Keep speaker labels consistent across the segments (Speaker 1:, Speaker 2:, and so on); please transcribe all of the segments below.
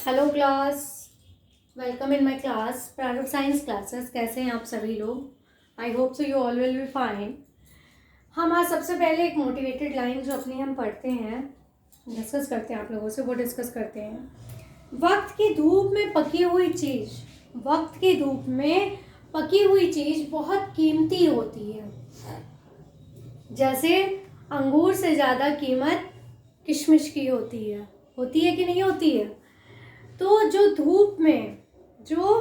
Speaker 1: Hello class, welcome in my class private science classes. कैसे हैं आप सभी लोग? I hope so you all will be fine. हम आज सबसे पहले एक मोटिवेटेड लाइन जो अपनी हम पढ़ते हैं, डिस्कस करते हैं आप लोगों से, वो डिस्कस करते हैं। वक्त की धूप में पकी हुई चीज़, वक्त की धूप में पकी हुई चीज़ बहुत कीमती होती है। जैसे अंगूर से ज़्यादा कीमत किशमिश की होती है कि नहीं होती है? तो जो धूप में जो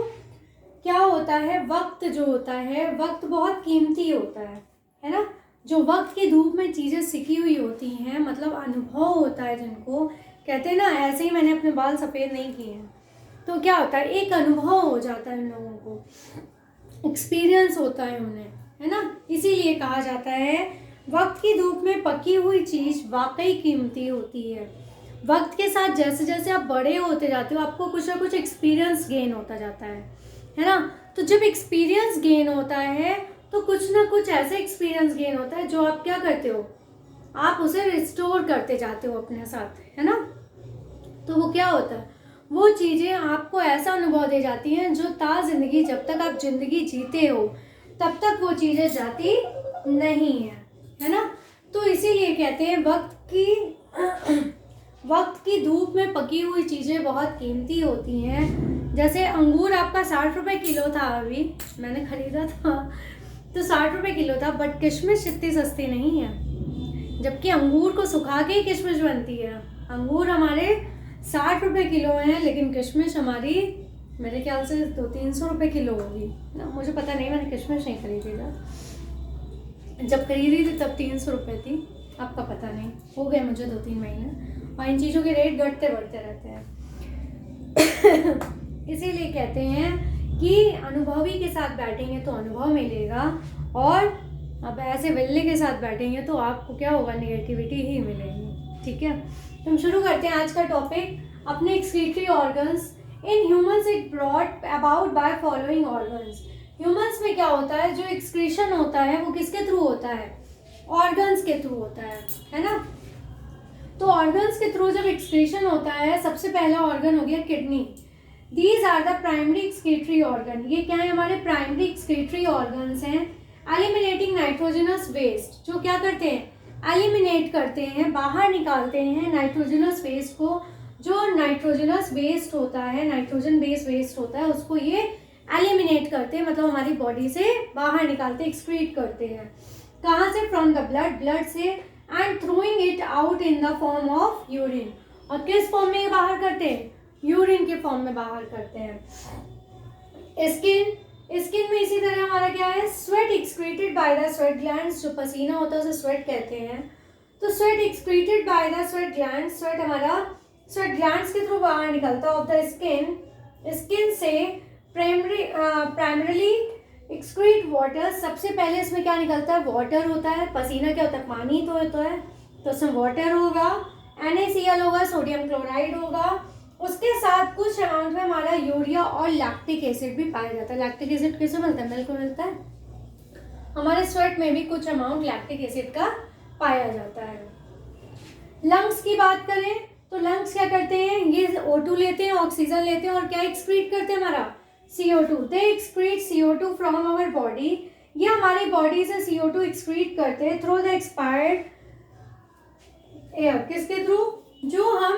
Speaker 1: क्या होता है, वक्त जो होता है, वक्त बहुत कीमती होता है ना। जो वक्त की धूप में चीज़ें सिकी हुई होती हैं, मतलब अनुभव होता है, जिनको कहते हैं ना, ऐसे ही मैंने अपने बाल सफ़ेद नहीं किए हैं, तो क्या होता है, एक अनुभव हो जाता है, उन लोगों को एक्सपीरियंस होता है उन्हें, है ना। इसीलिए कहा जाता है वक्त की धूप में पकी हुई चीज़ वाकई कीमती होती है। वक्त के साथ जैसे जैसे आप बड़े होते जाते हो, आपको कुछ ना कुछ एक्सपीरियंस गेन होता जाता है ना। तो जब एक्सपीरियंस गेन होता है तो कुछ ना कुछ ऐसे एक्सपीरियंस गेन होता है जो आप क्या करते हो, आप उसे रिस्टोर करते जाते हो अपने साथ, है ना। तो वो क्या होता है, वो चीज़ें आपको ऐसा अनुभव दे जाती हैं जो जिंदगी, जब तक आप जिंदगी जीते हो तब तक वो चीज़ें जाती नहीं है ना। तो इसीलिए कहते हैं वक्त की धूप में पकी हुई चीज़ें बहुत कीमती होती हैं। जैसे अंगूर आपका 60 रुपये किलो था, अभी मैंने ख़रीदा था तो 60 रुपये किलो था, बट किशमिश इतनी सस्ती नहीं है। जबकि अंगूर को सुखा के ही किशमिश बनती है। अंगूर हमारे 60 रुपये किलो हैं, लेकिन किशमिश हमारी मेरे ख्याल से 200-300 रुपये किलो होगी ना। मुझे पता नहीं, मैंने किशमिश नहीं खरीदी था। जब खरीदी थी तब 300 रुपये थी, आपका पता नहीं, हो गए मुझे 2-3 महीने। और इन चीज़ों के रेट घटते बढ़ते रहते हैं। इसीलिए कहते हैं कि अनुभवी के साथ बैठेंगे तो अनुभव मिलेगा, और अब ऐसे विल्ले के साथ बैठेंगे तो आपको क्या होगा, नेगेटिविटी ही मिलेगी। ठीक है, तो हम शुरू करते हैं आज का टॉपिक। अपने excretory organs in humans it brought about by following organs. Humans में क्या होता है, जो एक्सक्रीशन होता है वो किसके थ्रू होता है, ऑर्गन्स के थ्रू होता है ना। तो ऑर्गन्स के थ्रू जब एक्सक्रीशन होता है, सबसे पहला ऑर्गन हो गया kidney. These are the primary excretory organ. ये क्या है, हमारे प्राइमरी एक्सक्रीटरी ऑर्गन्स हैं। एलिमिनेटिंग नाइट्रोजनस वेस्ट, जो क्या करते हैं, एलिमिनेट करते हैं, बाहर निकालते हैं नाइट्रोजनस वेस्ट को। जो नाइट्रोजनस वेस्ट होता है, नाइट्रोजन बेस्ड वेस्ट होता है, उसको ये एलिमिनेट करते हैं, मतलब हमारी बॉडी से बाहर निकालते, एक्सक्रीट करते हैं। कहाँ से? फ्रॉम द ब्लड, ब्लड से, and throwing it out in the form of urine. और किस फॉर्म में ये बाहर करते हैं? यूरिन के फॉर्म में बाहर करते हैं। स्किन में इसी तरह हमारा क्या है, sweat excreted by the sweat glands. जो पसीना होता है उसे स्वेट कहते हैं। तो sweat excreted by the sweat glands, sweat हमारा स्वेट ग्लैंड्स के थ्रू बाहर निकलता है ऑफ द स्किन से। प्राइमरीली एक्सक्रीट वाटर, सबसे पहले इसमें क्या निकलता है, वाटर होता है। पसीना क्या होता है, पानी तो होता है, तो इसमें वाटर होगा, NaCl होगा, सोडियम क्लोराइड होगा। उसके साथ कुछ अमाउंट में हमारा यूरिया और लैक्टिक एसिड भी पाया जाता है। लैक्टिक एसिड किससे मिलता है, मिल्क में मिलता है। हमारे स्वेट में भी कुछ अमाउंट लैक्टिक एसिड का पाया जाता है। लंग्स की बात करें तो लंग्स क्या करते हैं, ये O2 लेते हैं, ऑक्सीजन लेते हैं, और क्या एक्सक्रीट करते हैं, हमारा CO2। They excrete CO2 from our body. ये हमारी बॉडी से CO2 एक्सक्रीट करते हैं थ्रू द एक्सपायर्ड एयर। किसके थ्रू? जो हम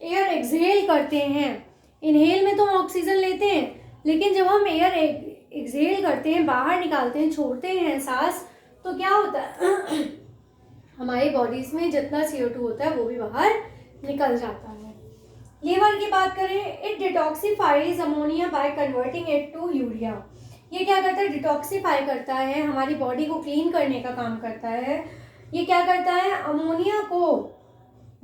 Speaker 1: एयर एक्सहेल करते हैं। इनहेल में तो हम ऑक्सीजन लेते हैं, लेकिन जब हम एयर एक्सहेल करते हैं, बाहर निकालते हैं, छोड़ते हैं सांस, तो क्या होता है हमारी बॉडीज में जितना CO2 होता है वो भी बाहर निकल जाता है। लीवर की बात करें, it detoxifies ammonia by converting it to urea. ये क्या करता है, डिटॉक्सिफाई करता है, हमारी बॉडी को क्लीन करने का काम करता है। ये क्या करता है, अमोनिया को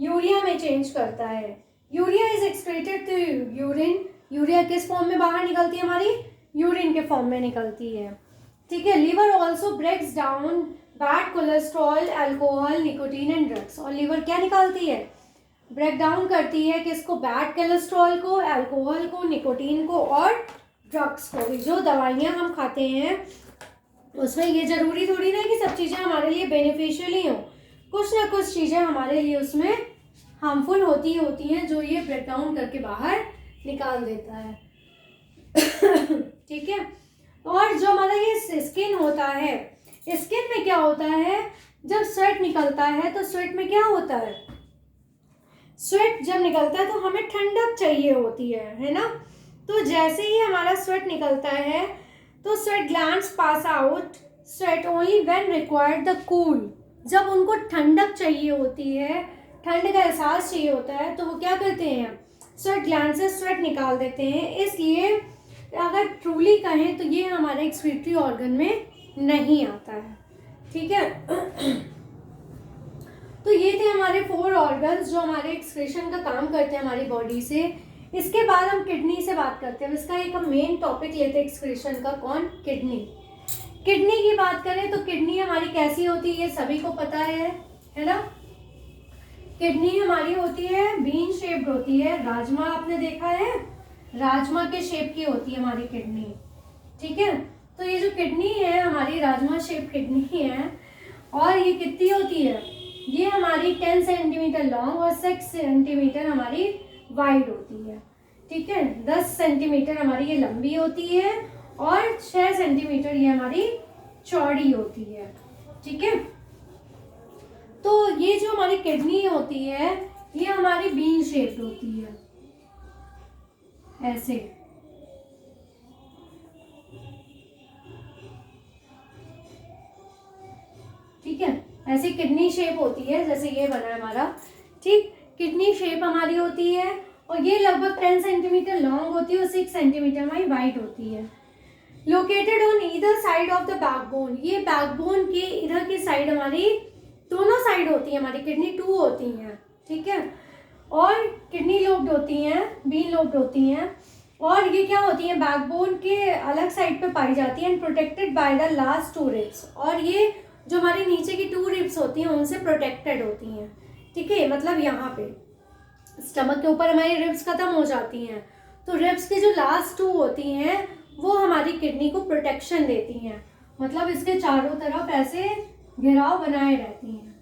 Speaker 1: यूरिया में चेंज करता है। Urea is excreted to urine. Urea किस फॉर्म में बाहर निकलती है, हमारी यूरिन के फॉर्म में निकलती है। ठीक है। Liver also breaks down bad cholesterol, alcohol, nicotine and drugs. और लीवर क्या निकालती है, ब्रेक डाउन करती है किसको, बैड कोलेस्ट्रॉल को, अल्कोहल को, निकोटीन को और ड्रग्स को। जो दवाइयाँ हम खाते हैं उसमें ये जरूरी थोड़ी ना कि सब चीज़ें हमारे लिए बेनिफिशियल ही हो, कुछ ना कुछ चीज़ें हमारे लिए उसमें हार्मफुल होती हैं जो ये ब्रेक डाउन करके बाहर निकाल देता है। ठीक है। और जो हमारा ये स्किन होता है, स्किन में क्या होता है, जब स्वेट निकलता है तो स्वेट में क्या होता है, स्वेट जब निकलता है तो हमें ठंडक चाहिए होती है ना। तो जैसे ही हमारा स्वेट निकलता है तो sweat glands pass out sweat only when required the cool. जब उनको ठंडक चाहिए होती है, ठंड का एहसास चाहिए होता है, तो वो क्या करते हैं, स्वेट ग्लैंड से स्वेट निकाल देते हैं। इसलिए अगर ट्रूली कहें तो ये हमारे एक्सक्रीटरी ऑर्गन में नहीं आता है। ठीक है। तो ये थे हमारे 4 ऑर्गन्स जो हमारे एक्सक्रीशन का काम करते हैं हमारी बॉडी से। इसके बाद हम किडनी से बात करते हैं। इसका एक हम मेन टॉपिक लेते हैं एक्सक्रीशन का, कौन, किडनी। किडनी की बात करें तो किडनी हमारी कैसी होती है ये सभी को पता है ना। किडनी हमारी होती है बीन शेप्ड होती है। राजमा आपने देखा है, राजमा के शेप की होती है हमारी किडनी। ठीक है। तो ये जो किडनी है हमारी राजमा शेप किडनी है, और ये कितनी होती है, ये हमारी 10 सेंटीमीटर लॉन्ग और 6 सेंटीमीटर हमारी वाइड होती है। ठीक है। 10 सेंटीमीटर हमारी ये लंबी होती है और 6 सेंटीमीटर ये हमारी चौड़ी होती है। ठीक है। तो ये जो हमारी किडनी होती है ये हमारी बीन शेप्ड होती है, ऐसे। ठीक है। ऐसे किडनी शेप होती है, जैसे ये बना है हमारा। ठीक, किडनी शेप हमारी होती है और ये लगभग 10 सेंटीमीटर लॉन्ग होती है और 6 सेंटीमीटर हमारी वाइड होती है। Located on either side of the backbone, ये बैकबोन के इधर की साइड हमारी दोनों साइड होती है हमारी किडनी, 2 होती हैं। ठीक है। और किडनी लोब्ड होती हैं, बीन लोब्ड होती हैं, और ये क्या होती हैं, बैकबोन के अलग साइड पे पाई जाती हैं, and protected by the last 2 ribs. और ये जो हमारी नीचे की 2 रिब्स होती हैं उनसे प्रोटेक्टेड होती हैं। ठीक है। मतलब यहाँ पे स्टमक के ऊपर हमारी रिब्स खत्म हो जाती हैं, तो रिब्स की जो लास्ट 2 होती हैं वो हमारी किडनी को प्रोटेक्शन देती हैं। मतलब इसके चारों तरफ ऐसे घेराव बनाए रहती हैं,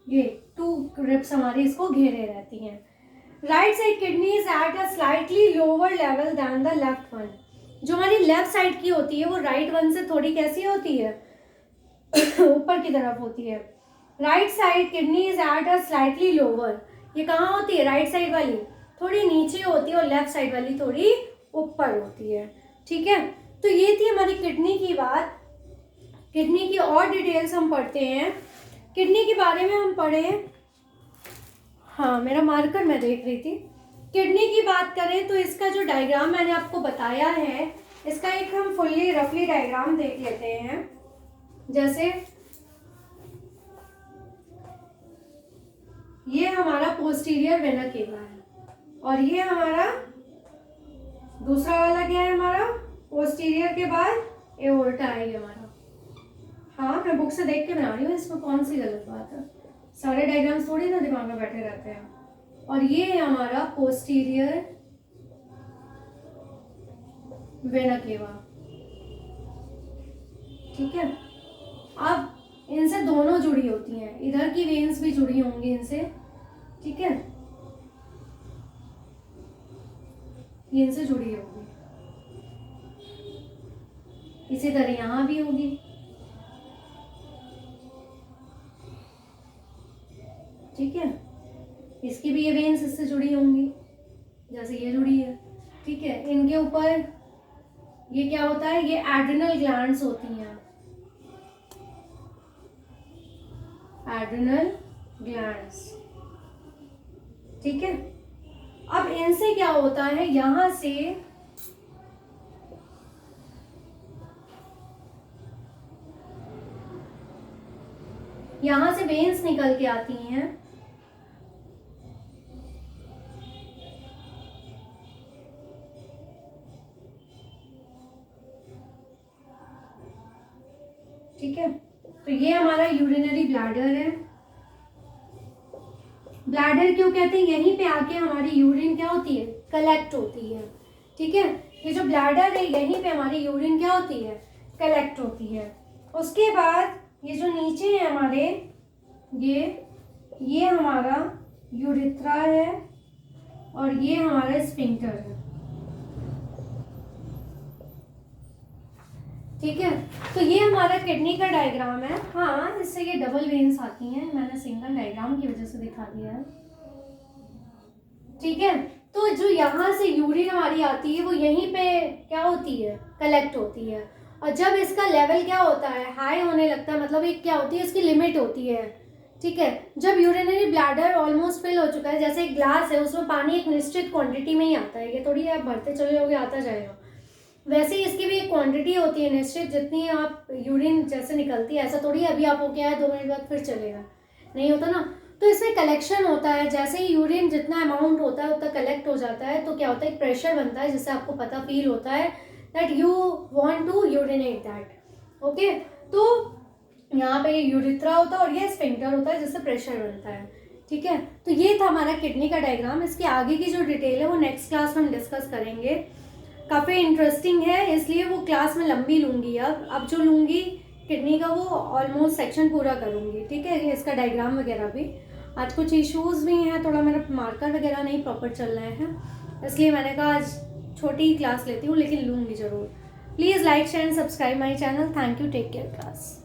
Speaker 1: ये 2 रिब्स हमारी इसको घेरे रहती हैं। Right side kidney is at a slightly lower level than the left one. जो हमारी लेफ्ट साइड की होती है वो राइट वन से थोड़ी कैसी होती है, ऊपर की तरफ होती है। Right side kidney is at a slightly lower, ये कहाँ होती है, राइट साइड वाली थोड़ी नीचे होती है और लेफ्ट साइड वाली थोड़ी ऊपर होती है। ठीक है। तो ये थी हमारी किडनी की बात। किडनी की और डिटेल्स हम पढ़ते हैं। किडनी के बारे में हम पढ़े, हाँ मेरा मार्कर मैं देख रही थी। किडनी की बात करें तो इसका जो डायग्राम मैंने आपको बताया है, इसका एक हम फुल्ली रफली डायग्राम देख लेते हैं। जैसे ये हमारा पोस्टीरियर वेना केवा है और ये हमारा दूसरा वाला क्या है, हमारा पोस्टीरियर के बाद एओर्टा है ये हमारा। हाँ मैं बुक से देख के बना रही हूँ, इसमें कौन सी गलत बात है, सारे डायग्राम्स थोड़ी ना दिमाग में बैठे रहते हैं। और ये है हमारा पोस्टीरियर वेना केवा। ठीक है। अब इनसे दोनों जुड़ी होती हैं, इधर की वेन्स भी जुड़ी होंगी इनसे। ठीक है। ये इनसे जुड़ी होगी, इसी तरह यहां भी होगी। ठीक है। इसकी भी ये वेन्स इससे जुड़ी होंगी जैसे ये जुड़ी है। ठीक है। इनके ऊपर ये क्या होता है, ये एड्रिनल ग्लैंड्स होती हैं, एड्रिनल ग्लैंड्स। ठीक है। अब इनसे क्या होता है, यहां से वेन्स निकल के आती हैं। ठीक है। तो ये हमारा यूरिनरी ब्लैडर है। ब्लैडर क्यों कहते हैं, यहीं पे आके हमारी यूरिन क्या होती है, कलेक्ट होती है। ठीक है। ये जो ब्लैडर है यहीं पे हमारी यूरिन क्या होती है, कलेक्ट होती है। उसके बाद ये जो नीचे है हमारे, ये ये हमारा यूरिथ्रा है और ये हमारा स्फिंक्टर है, ठीक है। तो ये हमारा किडनी का डायग्राम है। हाँ, इससे ये डबल वेन्स आती हैं, मैंने सिंगल डायग्राम की वजह से दिखा दिया है, ठीक है। तो जो यहाँ से यूरिन हमारी आती है वो यहीं पे क्या होती है, कलेक्ट होती है। और जब इसका लेवल क्या होता है, हाई होने लगता है, मतलब एक क्या होती है, इसकी लिमिट होती है, ठीक है। जब यूरिनरी ब्लैडर ऑलमोस्ट फिल हो चुका है, जैसे एक ग्लास है उसमें पानी एक निश्चित क्वांटिटी में ही आता है, ये थोड़ी आप भरते चले जाओगे आता जाएगा, वैसे ही इसकी भी एक क्वांटिटी होती है निश्चित, जितनी आप यूरिन जैसे निकलती है, ऐसा थोड़ी अभी आपको क्या है 2 मिनट बाद फिर चलेगा, नहीं होता ना। तो इसमें कलेक्शन होता है, जैसे ही यूरिन जितना अमाउंट होता है उतना कलेक्ट हो जाता है, तो क्या होता है, एक प्रेशर बनता है जिससे आपको पता फील होता है that you want to urinate that, okay. तो यहाँ पे यूरिथ्रा होता है और ये स्फिंक्टर होता है जिससे प्रेशर बनता है, ठीक है। तो ये था हमारा किडनी का डायग्राम। इसके आगे की जो डिटेल है वो नेक्स्ट क्लास में हम डिस्कस करेंगे। काफ़ी इंटरेस्टिंग है, इसलिए वो क्लास में लंबी लूँगी। अब जो लूँगी किडनी का वो ऑलमोस्ट सेक्शन पूरा करूँगी, ठीक है, इसका डायग्राम वगैरह भी। आज कुछ इश्यूज़ भी हैं, थोड़ा मेरा मार्कर वगैरह नहीं प्रॉपर चल रहे हैं, इसलिए मैंने कहा आज छोटी ही क्लास लेती हूँ, लेकिन लूँगी ज़रूर। Please like share and subscribe my channel. Thank you, take care class.